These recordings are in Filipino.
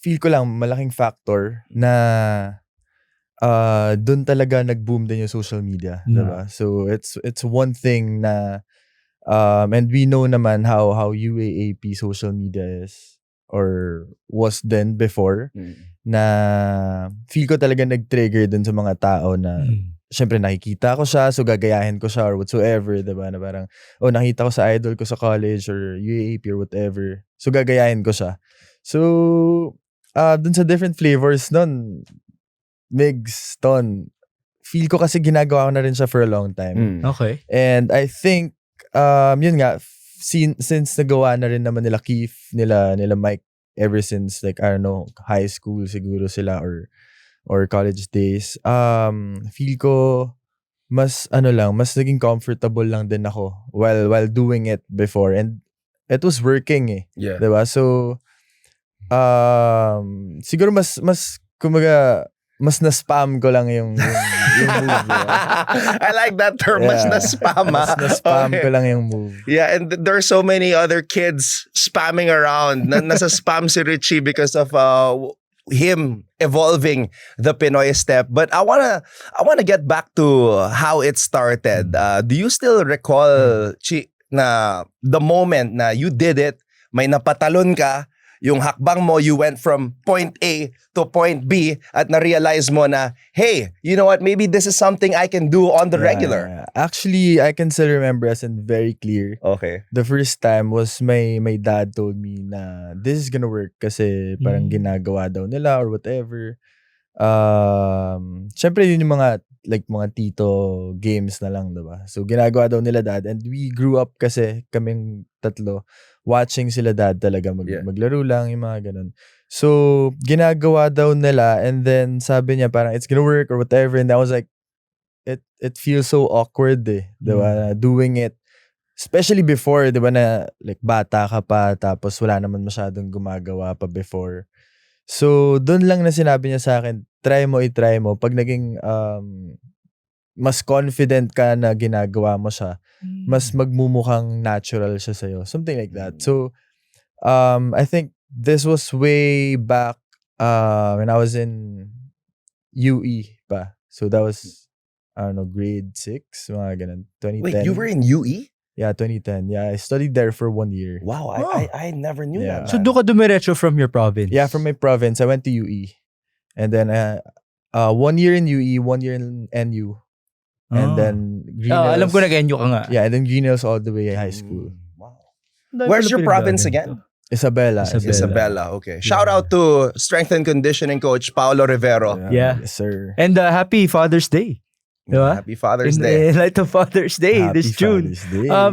feel ko lang malaking factor na doon talaga nag-boom din yung social media, diba? So it's one thing na and we know naman how UAAP social media is or was then before na feel ko talaga nag-trigger dun sa mga tao na syempre nakikita ko siya so gagayahin ko siya or whatsoever, diba? Na parang nakita ko sa idol ko sa college or UAAP or whatever, so gagayahin ko siya. So dun sa different flavors nun, Migs, Ton, feel ko kasi ginagawa ko na rin siya for a long time. Okay. And I think yun nga, since nagawa na rin naman nila Keith, nila Mike ever since like I don't know, high school siguro sila or college days, feel ko mas mas naging comfortable lang din ako while doing it before, and it was working Yeah. diba? So siguro mas kumaga mas na-spam ko lang yung move. I like that term, mas na-spam. Mas na-spam ko lang yung move. Yeah, and there are so many other kids spamming around. Nasa spam si Richie because of him evolving the Pinoy step. But I wanna get back to how it started. Do you still recall, Chi, na the moment na you did it, may napatalon ka, yung hakbang mo, you went from point A to point B at na-realize mo na, hey, you know what, maybe this is something I can do on the regular. Actually, I can still remember as in very clear. Okay. The first time was my dad told me na this is gonna work kasi parang ginagawa daw nila or whatever. Syempre yun yung mga tito games na lang, diba? So ginagawa daw nila dad, and we grew up kasi kaming tatlo watching sila dad talaga maglaro lang yung mga ganun. So ginagawa daw nila, and then sabi niya parang it's gonna work or whatever, and I was like, it feels so awkward diba? Doing it, especially before, diba, na like bata ka pa tapos wala naman masyadong gumagawa pa before. So doon lang na sinabi niya sa akin, try mo pag naging mas confident ka na ginagawa mo siya, mas magmumukhang natural siya sa'yo. Something like that. So, I think this was way back when I was in UE pa. So, that was, I don't know, grade 6, mga ganun, 2010. Wait, you were in UE? Yeah, 2010. Yeah, I studied there for 1 year. Wow, I never knew that. So, doon ka dumiretso from your province? Yeah, from my province. I went to UE. And then, 1 year in UE, 1 year in NU. And then Greenhills. Alam ko nag-NU ka nga. Yeah, and then Greenhills all the way high school. Wow. Where's your province again? Isabela. Okay. Shout out to strength and conditioning coach Paolo Rivero. Yeah. Yes, sir. And happy Father's Day. Diba? Happy Father's Day. In light of Father's Day this June.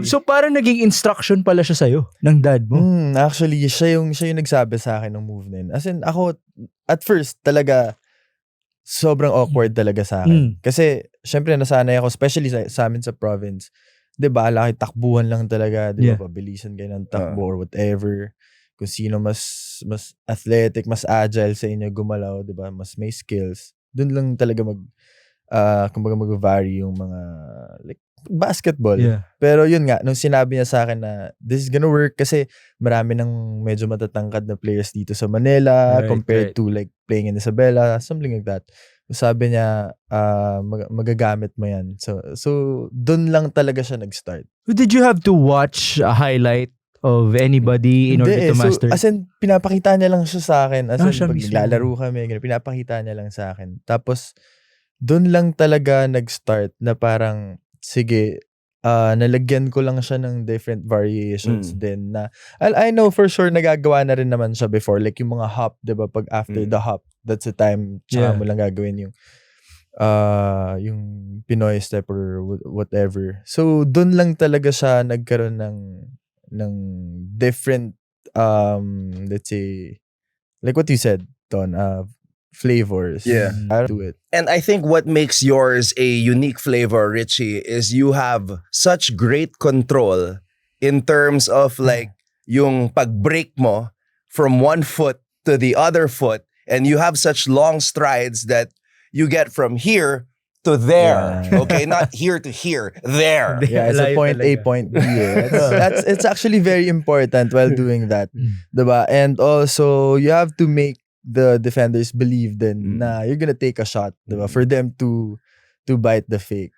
So parang naging instruction pala siya sa'yo ng dad mo. Actually, siya yung nagsabi sa akin ng move na yun. As in, ako, at first, talaga, sobrang awkward talaga sa akin. Kasi, syempre, nasanay ako, especially sa amin sa province. Diba, laki takbuhan lang talaga. Diba, pabilisan kayo ng takbo or whatever. Kung sino mas athletic, mas agile sa inyo gumalaw, diba, mas may skills. Doon lang talaga kumbaga mag-vary yung mga, like, basketball. Yeah. Pero yun nga, nung sinabi niya sa akin na this is gonna work kasi marami ng medyo matatangkad na players dito sa Manila compared to like playing in Isabela, something like that. Sabi niya, magagamit mo yan. So doon lang talaga siya nag-start. Did you have to watch a highlight of anybody in order to master? So, as in, pinapakita niya lang siya sa akin. As in, pag mismo. naglalaro kami, pinapakita niya lang sa akin. Tapos, doon lang talaga nag-start na parang, sige, nalagyan ko lang siya ng different variations din na, I know for sure nagagawa na rin naman siya before, like yung mga hop, diba, pag after the hop, that's the time, tsaka mo lang gagawin yung Pinoy step or whatever. So, doon lang talaga siya nagkaroon ng different, let's say, like what you said, Ton, flavors. Yeah. I do it. And I think what makes yours a unique flavor, Richie, is you have such great control in terms of like yung pag-break mo from one foot to the other foot, and you have such long strides that you get from here to there. Yeah. Okay, not here to here, there. Yeah, it's a point A, point B. It's actually very important while doing that. Diba? And also, you have to make the defenders believe then na you're gonna take a shot, diba? For them to bite the fake.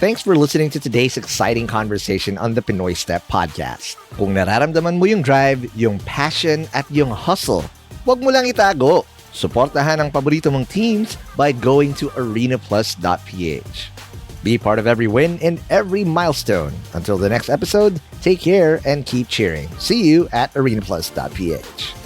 Thanks for listening to today's exciting conversation on the Pinoy Step Podcast. Kung nararamdaman mo yung drive, yung passion, at yung hustle, huwag mo lang itago. Suportahan ang paborito mong teams by going to arenaplus.ph. Be part of every win and every milestone. Until the next episode, take care and keep cheering. See you at arenaplus.ph.